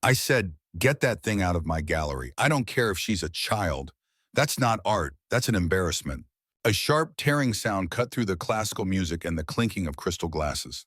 I said, get that thing out of my gallery. I don't care if she's a child. That's not art. That's an embarrassment. A sharp, tearing sound cut through the classical music and the clinking of crystal glasses.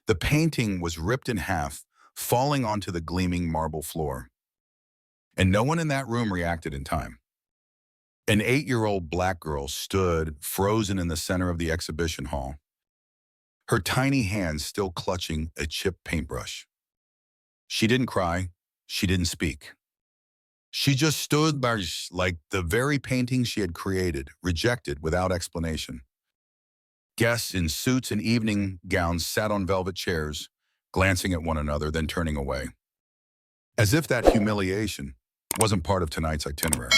The painting was ripped in half, falling onto the gleaming marble floor. And no one in that room reacted in time. An 8-year-old black girl stood, frozen in the center of the exhibition hall, her tiny hands still clutching a chipped paintbrush. She didn't cry. She didn't speak. She just stood there like the very painting she had created, rejected without explanation. Guests in suits and evening gowns sat on velvet chairs, glancing at one another, then turning away. As if that humiliation wasn't part of tonight's itinerary.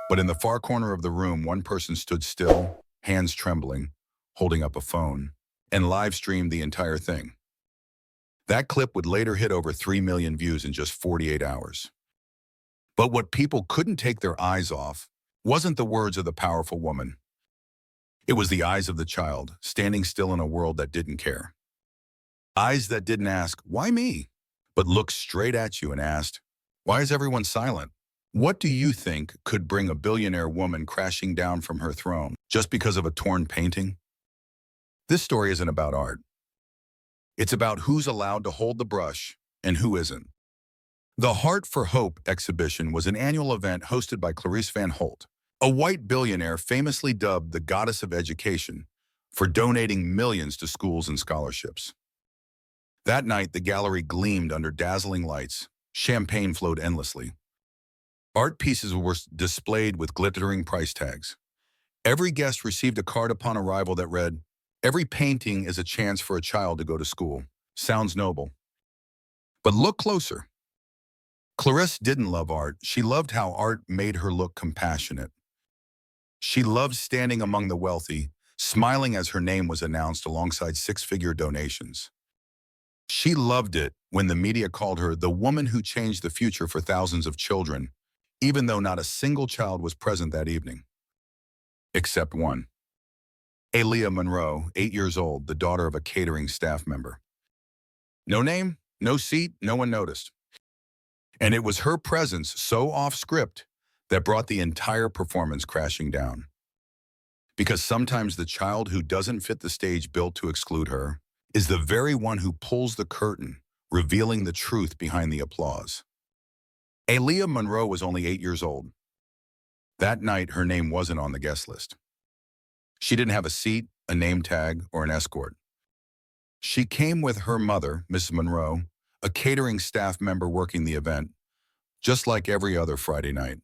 But in the far corner of the room, one person stood still, hands trembling, holding up a phone, and live-streamed the entire thing. That clip would later hit over 3 million views in just 48 hours. But what people couldn't take their eyes off wasn't the words of the powerful woman. It was the eyes of the child, standing still in a world that didn't care. Eyes that didn't ask, why me? But looked straight at you and asked, why is everyone silent? What do you think could bring a billionaire woman crashing down from her throne just because of a torn painting? This story isn't about art. It's about who's allowed to hold the brush and who isn't. The Heart for Hope exhibition was an annual event hosted by Clarice Van Holt, a white billionaire famously dubbed the Goddess of Education for donating millions to schools and scholarships. That night, the gallery gleamed under dazzling lights. Champagne flowed endlessly. Art pieces were displayed with glittering price tags. Every guest received a card upon arrival that read, "Every painting is a chance for a child to go to school." Sounds noble. But look closer. Clarisse didn't love art. She loved how art made her look compassionate. She loved standing among the wealthy, smiling as her name was announced alongside six-figure donations. She loved it when the media called her the woman who changed the future for thousands of children, even though not a single child was present that evening. Except one. Aaliyah Monroe, 8 years old, the daughter of a catering staff member. No name, no seat, no one noticed. And it was her presence, so off-script, that brought the entire performance crashing down. Because sometimes the child who doesn't fit the stage built to exclude her is the very one who pulls the curtain, revealing the truth behind the applause. Aaliyah Monroe was only 8 years old. That night, her name wasn't on the guest list. She didn't have a seat, a name tag, or an escort. She came with her mother, Mrs. Monroe, a catering staff member working the event, just like every other Friday night.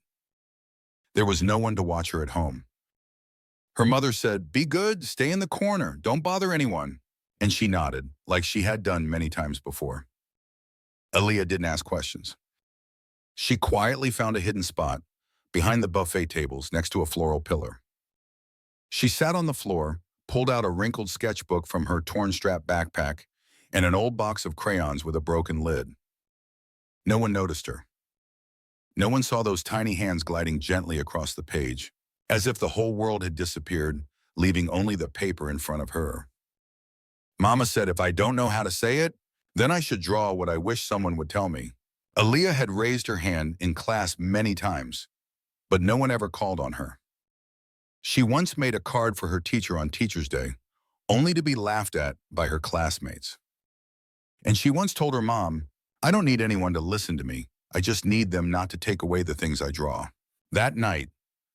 There was no one to watch her at home. Her mother said, "Be good, stay in the corner, don't bother anyone." And she nodded, like she had done many times before. Aaliyah didn't ask questions. She quietly found a hidden spot behind the buffet tables next to a floral pillar. She sat on the floor, pulled out a wrinkled sketchbook from her torn-strap backpack, and an old box of crayons with a broken lid. No one noticed her. No one saw those tiny hands gliding gently across the page, as if the whole world had disappeared, leaving only the paper in front of her. Mama said, "If I don't know how to say it, then I should draw what I wish someone would tell me." Aaliyah had raised her hand in class many times, but no one ever called on her. She once made a card for her teacher on Teacher's Day, only to be laughed at by her classmates. And she once told her mom, "I don't need anyone to listen to me. I just need them not to take away the things I draw." That night,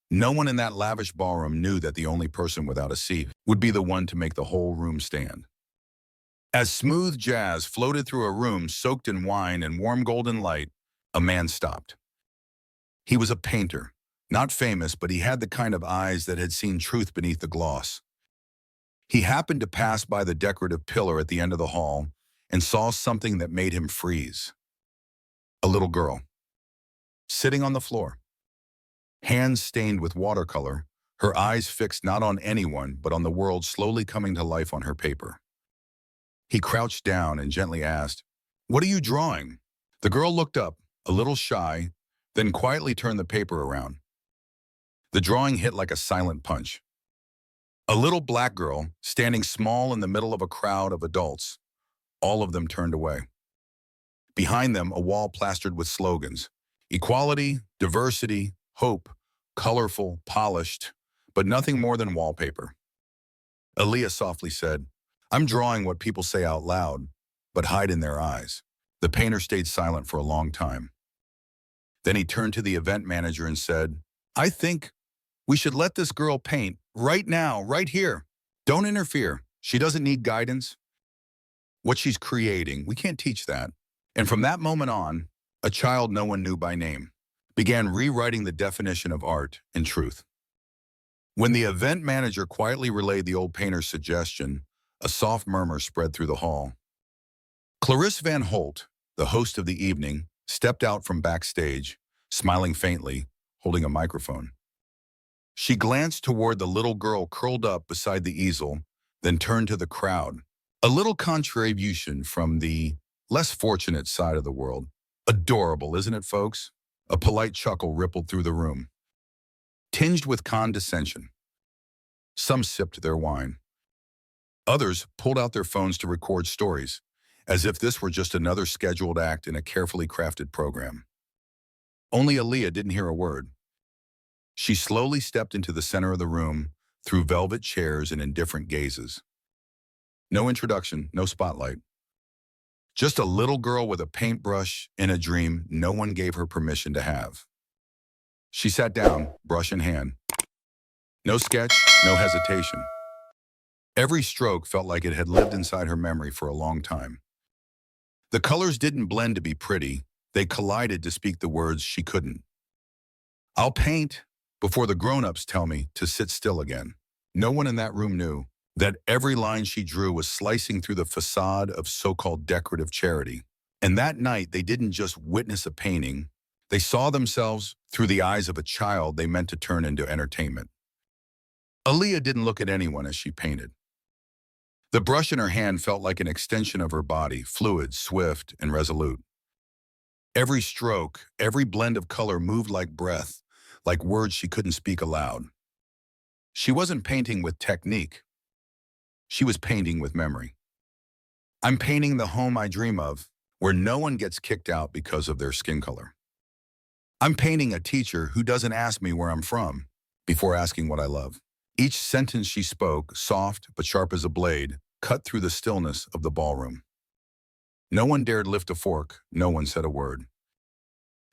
no one in that lavish ballroom knew that the only person without a seat would be the one to make the whole room stand. As smooth jazz floated through a room soaked in wine and warm golden light, a man stopped. He was a painter, not famous, but he had the kind of eyes that had seen truth beneath the gloss. He happened to pass by the decorative pillar at the end of the hall and saw something that made him freeze. A little girl, sitting on the floor, hands stained with watercolor, her eyes fixed not on anyone but on the world slowly coming to life on her paper. He crouched down and gently asked, "What are you drawing?" The girl looked up, a little shy, then quietly turned the paper around. The drawing hit like a silent punch. A little black girl, standing small in the middle of a crowd of adults. All of them turned away. Behind them, a wall plastered with slogans. Equality, diversity, hope, colorful, polished, but nothing more than wallpaper. Aaliyah softly said, "I'm drawing what people say out loud, but hide in their eyes." The painter stayed silent for a long time. Then he turned to the event manager and said, "I think we should let this girl paint right now, right here. Don't interfere. She doesn't need guidance. What she's creating, we can't teach that." And from that moment on, a child no one knew by name began rewriting the definition of art and truth. When the event manager quietly relayed the old painter's suggestion, a soft murmur spread through the hall. Clarice Van Holt, the host of the evening, stepped out from backstage, smiling faintly, holding a microphone. She glanced toward the little girl curled up beside the easel, then turned to the crowd. A little contribution from the less fortunate side of the world. Adorable, isn't it, folks? A polite chuckle rippled through the room, tinged with condescension. Some sipped their wine. Others pulled out their phones to record stories, as if this were just another scheduled act in a carefully crafted program. Only Aaliyah didn't hear a word. She slowly stepped into the center of the room, through velvet chairs and indifferent gazes. No introduction, no spotlight. Just a little girl with a paintbrush in a dream no one gave her permission to have. She sat down, brush in hand. No sketch, no hesitation. Every stroke felt like it had lived inside her memory for a long time. The colors didn't blend to be pretty. They collided to speak the words she couldn't. "I'll paint before the grown-ups tell me to sit still again." No one in that room knew that every line she drew was slicing through the facade of so-called decorative charity. And that night, they didn't just witness a painting. They saw themselves through the eyes of a child they meant to turn into entertainment. Aaliyah didn't look at anyone as she painted. The brush in her hand felt like an extension of her body, fluid, swift, and resolute. Every stroke, every blend of color moved like breath, like words she couldn't speak aloud. She wasn't painting with technique. She was painting with memory. "I'm painting the home I dream of, where no one gets kicked out because of their skin color. I'm painting a teacher who doesn't ask me where I'm from before asking what I love." Each sentence she spoke, soft but sharp as a blade, cut through the stillness of the ballroom. No one dared lift a fork, no one said a word.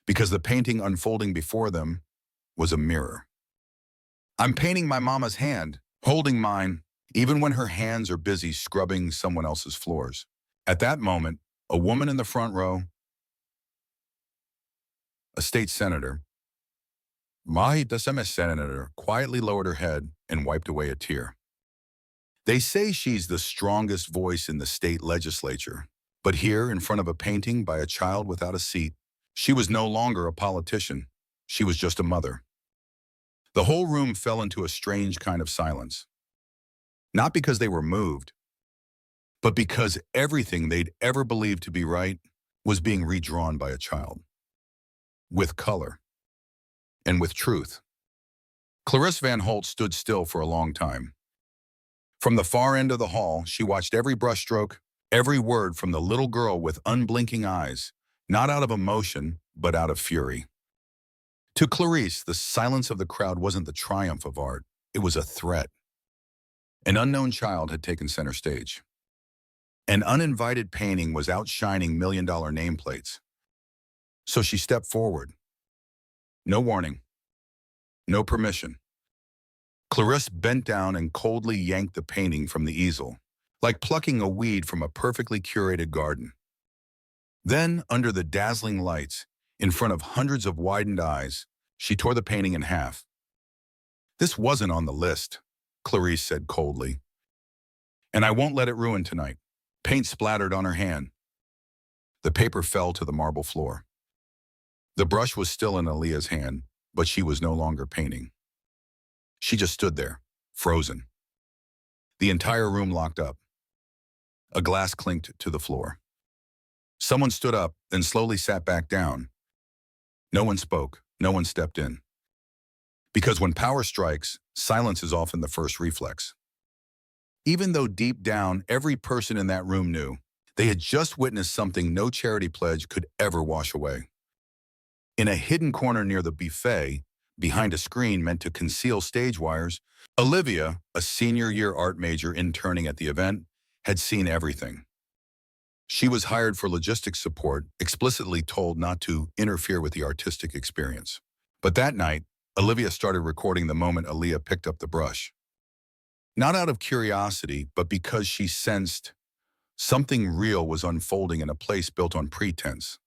Because the painting unfolding before them was a mirror. "I'm painting my mama's hand, holding mine, even when her hands are busy scrubbing someone else's floors." At that moment, a woman in the front row, a state senator, quietly lowered her head and wiped away a tear. They say she's the strongest voice in the state legislature, but here, in front of a painting by a child without a seat, she was no longer a politician. She was just a mother. The whole room fell into a strange kind of silence. Not because they were moved, but because everything they'd ever believed to be right was being redrawn by a child. With color. And with truth. Clarice Van Holt stood still for a long time. From the far end of the hall, she watched every brushstroke, every word from the little girl with unblinking eyes, not out of emotion, but out of fury. To Clarice, the silence of the crowd wasn't the triumph of art. It was a threat. An unknown child had taken center stage. An uninvited painting was outshining million-dollar nameplates. So she stepped forward. No warning. No permission. Clarice bent down and coldly yanked the painting from the easel, like plucking a weed from a perfectly curated garden. Then, under the dazzling lights, in front of hundreds of widened eyes, she tore the painting in half. "This wasn't on the list," Clarice said coldly. "And I won't let it ruin tonight." Paint splattered on her hand. The paper fell to the marble floor. The brush was still in Aaliyah's hand, but she was no longer painting. She just stood there, frozen. The entire room locked up. A glass clinked to the floor. Someone stood up, then slowly sat back down. No one spoke, no one stepped in. Because when power strikes, silence is often the first reflex. Even though deep down, every person in that room knew They had just witnessed something no charity pledge could ever wash away. In a hidden corner near the buffet, behind a screen meant to conceal stage wires, Olivia, a senior-year art major interning at the event, had seen everything. She was hired for logistics support, explicitly told not to interfere with the artistic experience. But that night, Olivia started recording the moment Aaliyah picked up the brush. Not out of curiosity, but because she sensed something real was unfolding in a place built on pretense.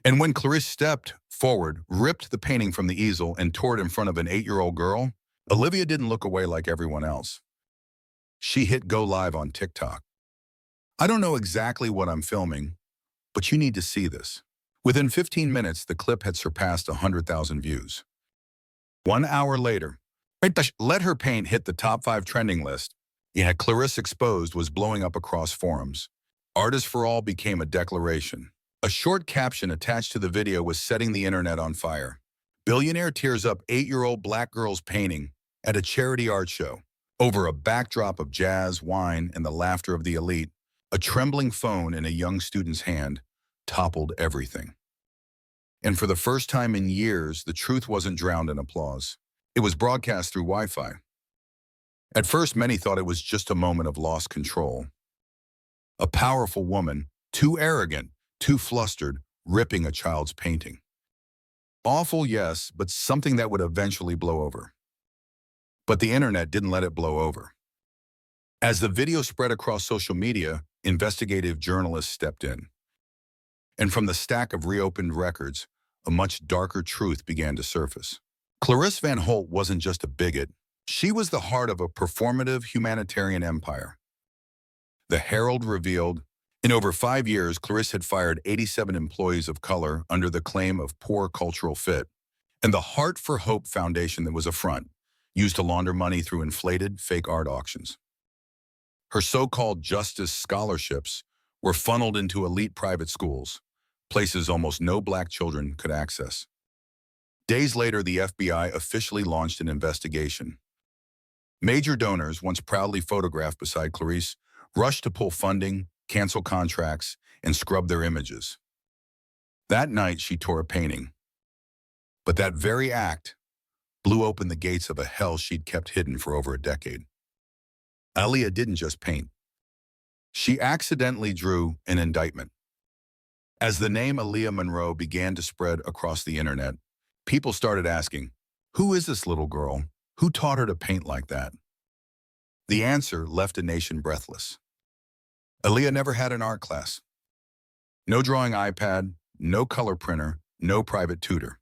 And when Clarisse stepped forward, ripped the painting from the easel, and tore it in front of an 8-year-old girl, Olivia didn't look away like everyone else. She hit go live on TikTok. I don't know exactly what I'm filming, but you need to see this. Within 15 minutes, the clip had surpassed 100,000 views. 1 hour later, Let Her Paint hit the top 5 trending list. Yeah, Clarisse Exposed was blowing up across forums. Artists for All became a declaration. A short caption attached to the video was setting the internet on fire. Billionaire tears up 8-year-old black girl's painting at a charity art show. Over a backdrop of jazz, wine, and the laughter of the elite, a trembling phone in a young student's hand toppled everything. And for the first time in years, the truth wasn't drowned in applause. It was broadcast through Wi-Fi. At first, many thought it was just a moment of lost control. A powerful woman, too arrogant, too flustered, ripping a child's painting. Awful, yes, but something that would eventually blow over. But the internet didn't let it blow over. As the video spread across social media, investigative journalists stepped in. And from the stack of reopened records, a much darker truth began to surface. Clarisse Van Holt wasn't just a bigot. She was the heart of a performative humanitarian empire. The Herald revealed, in over 5 years, Clarisse had fired 87 employees of color under the claim of poor cultural fit, and the Heart for Hope Foundation that was a front, used to launder money through inflated, fake art auctions. Her so-called justice scholarships were funneled into elite private schools, places almost no black children could access. Days later, the FBI officially launched an investigation. Major donors, once proudly photographed beside Clarisse, rushed to pull funding, cancel contracts, and scrub their images. That night, she tore a painting. But that very act blew open the gates of a hell she'd kept hidden for over a decade. Aaliyah didn't just paint. She accidentally drew an indictment. As the name Aaliyah Monroe began to spread across the internet, people started asking, who is this little girl? Who taught her to paint like that? The answer left a nation breathless. Aaliyah never had an art class. No drawing iPad, no color printer, no private tutor.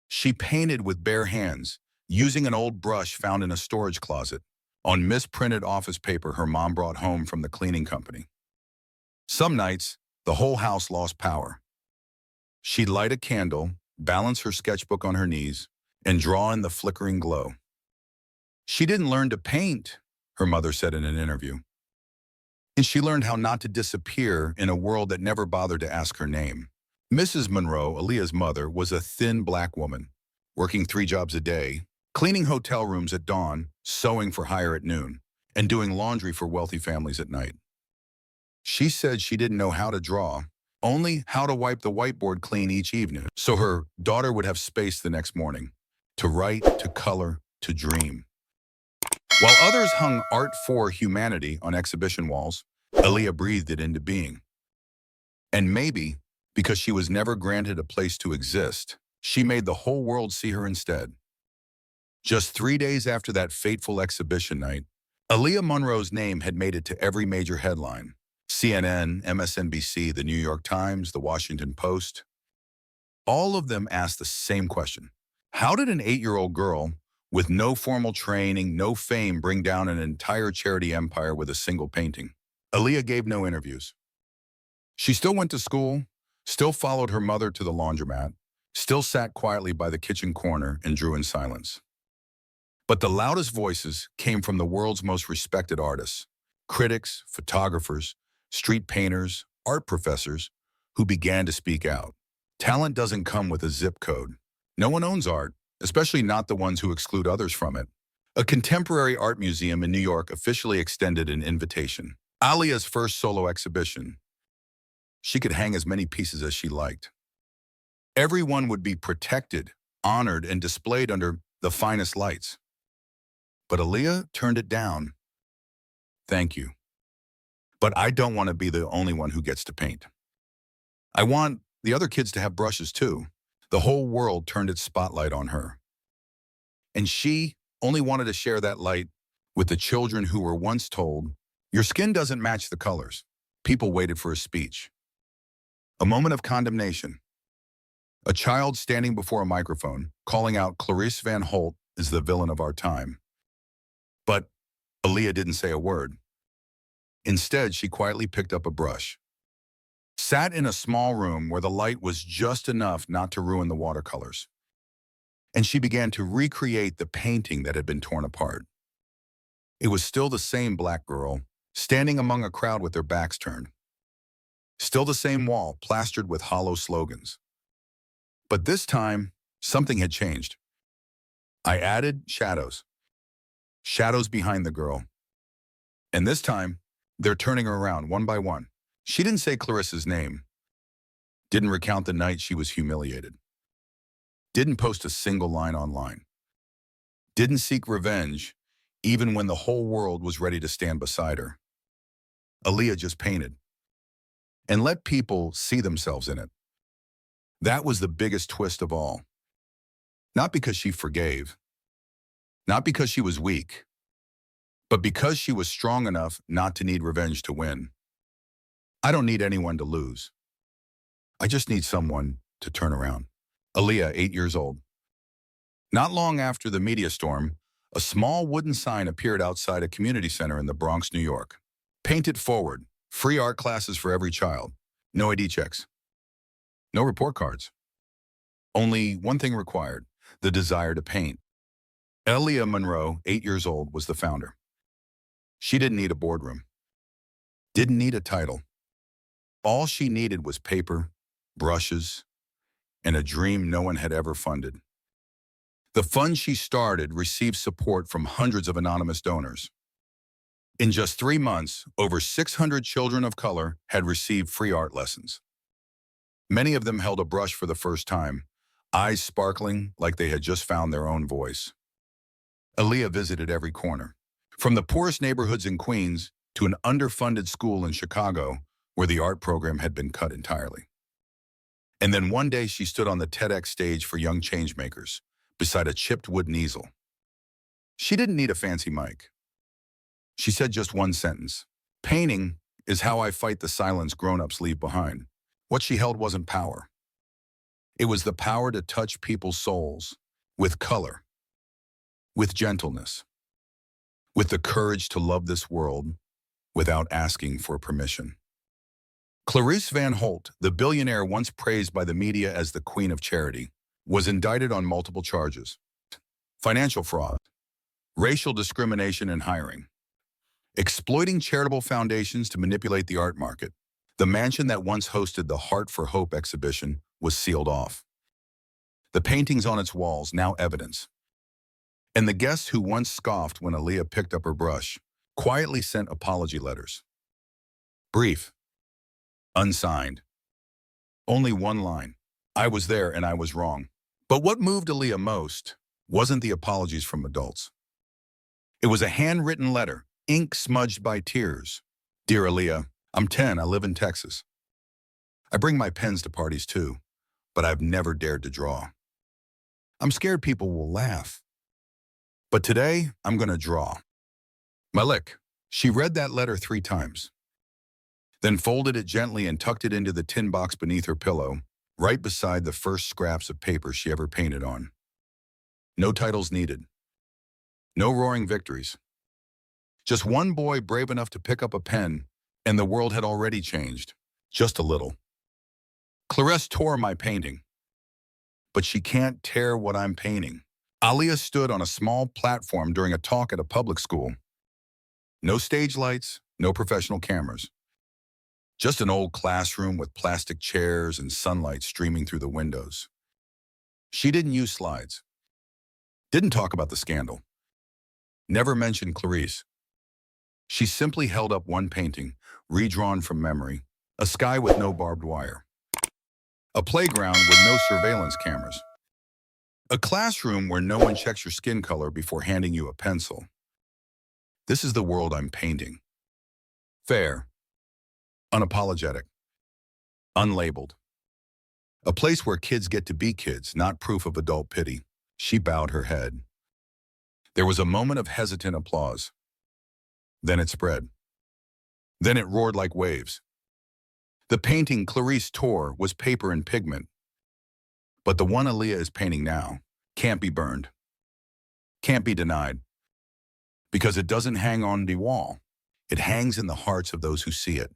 She painted with bare hands, using an old brush found in a storage closet, on misprinted office paper her mom brought home from the cleaning company. Some nights, the whole house lost power. She'd light a candle, balance her sketchbook on her knees, and draw in the flickering glow. She didn't learn to paint, her mother said in an interview. And she learned how not to disappear in a world that never bothered to ask her name. Mrs. Monroe, Aaliyah's mother, was a thin black woman, working 3 jobs a day, cleaning hotel rooms at dawn, sewing for hire at noon, and doing laundry for wealthy families at night. She said she didn't know how to draw, only how to wipe the whiteboard clean each evening, so her daughter would have space the next morning, to write, to color, to dream. While others hung art for humanity on exhibition walls, Aaliyah breathed it into being. And maybe, because she was never granted a place to exist, she made the whole world see her instead. Just 3 days after that fateful exhibition night, Aaliyah Monroe's name had made it to every major headline. CNN, MSNBC, the New York Times, the Washington Post. All of them asked the same question. How did an 8-year-old girl with no formal training, no fame, bring down an entire charity empire with a single painting? Aaliyah gave no interviews. She still went to school, still followed her mother to the laundromat, still sat quietly by the kitchen corner and drew in silence. But the loudest voices came from the world's most respected artists, critics, photographers, street painters, art professors, who began to speak out. Talent doesn't come with a zip code. No one owns art, especially not the ones who exclude others from it. A contemporary art museum in New York officially extended an invitation. Alia's first solo exhibition. She could hang as many pieces as she liked. Everyone would be protected, honored, and displayed under the finest lights. But Aaliyah turned it down. Thank you. But I don't want to be the only one who gets to paint. I want the other kids to have brushes too. The whole world turned its spotlight on her. And she only wanted to share that light with the children who were once told, "Your skin doesn't match the colors." People waited for a speech. A moment of condemnation. A child standing before a microphone, calling out Clarice Van Holt is the villain of our time. But Aaliyah didn't say a word. Instead, she quietly picked up a brush, sat in a small room where the light was just enough not to ruin the watercolors, and she began to recreate the painting that had been torn apart. It was still the same black girl, standing among a crowd with their backs turned. Still the same wall, plastered with hollow slogans. But this time, something had changed. I added shadows. Shadows behind the girl. And this time, they're turning her around one by one. She didn't say Clarissa's name. Didn't recount the night she was humiliated. Didn't post a single line online. Didn't seek revenge, even when the whole world was ready to stand beside her. Aaliyah just painted. And let people see themselves in it. That was the biggest twist of all. Not because she forgave. Not because she was weak. But because she was strong enough not to need revenge to win. I don't need anyone to lose. I just need someone to turn around. Aaliyah, 8 years old. Not long after the media storm, a small wooden sign appeared outside a community center in the Bronx, New York. Paint it forward. Free art classes for every child. No ID checks. No report cards. Only one thing required, the desire to paint. Aaliyah Monroe, 8 years old, was the founder. She didn't need a boardroom. Didn't need a title. All she needed was paper, brushes, and a dream no one had ever funded. The fund she started received support from hundreds of anonymous donors. In just 3 months, over 600 children of color had received free art lessons. Many of them held a brush for the first time, eyes sparkling like they had just found their own voice. Aaliyah visited every corner, from the poorest neighborhoods in Queens to an underfunded school in Chicago where the art program had been cut entirely. And then one day she stood on the TEDx stage for young changemakers, beside a chipped wooden easel. She didn't need a fancy mic. She said just one sentence. Painting is how I fight the silence grown-ups leave behind. What she held wasn't power. It was the power to touch people's souls with color, with gentleness, with the courage to love this world without asking for permission. Clarice Van Holt, the billionaire once praised by the media as the queen of charity, was indicted on multiple charges: financial fraud, racial discrimination in hiring, exploiting charitable foundations to manipulate the art market. The mansion that once hosted the Heart for Hope exhibition was sealed off. The paintings on its walls, now evidence. And the guests who once scoffed when Aaliyah picked up her brush quietly sent apology letters. Brief. Unsigned. Only one line. I was there and I was wrong. But what moved Aaliyah most wasn't the apologies from adults. It was a handwritten letter, ink smudged by tears. Dear Aaliyah, I'm 10, I live in Texas. I bring my pens to parties too, but I've never dared to draw. I'm scared people will laugh. But today, I'm gonna draw. Malik. She read that letter 3 times, then folded it gently and tucked it into the tin box beneath her pillow, right beside the first scraps of paper she ever painted on. No titles needed. No roaring victories. Just one boy brave enough to pick up a pen, and the world had already changed, just a little. Clarice tore my painting, but she can't tear what I'm painting. Aaliyah stood on a small platform during a talk at a public school. No stage lights, no professional cameras. Just an old classroom with plastic chairs and sunlight streaming through the windows. She didn't use slides. Didn't talk about the scandal. Never mentioned Clarice. She simply held up one painting, redrawn from memory. A sky with no barbed wire. A playground with no surveillance cameras. A classroom where no one checks your skin color before handing you a pencil. This is the world I'm painting. Fair. Unapologetic. Unlabeled. A place where kids get to be kids, not proof of adult pity. She bowed her head. There was a moment of hesitant applause. Then it spread. Then it roared like waves. The painting Clarice tore was paper and pigment. But the one Aaliyah is painting now can't be burned. Can't be denied. Because it doesn't hang on the wall. It hangs in the hearts of those who see it.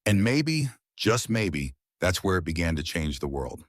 And maybe, just maybe, that's where it began to change the world.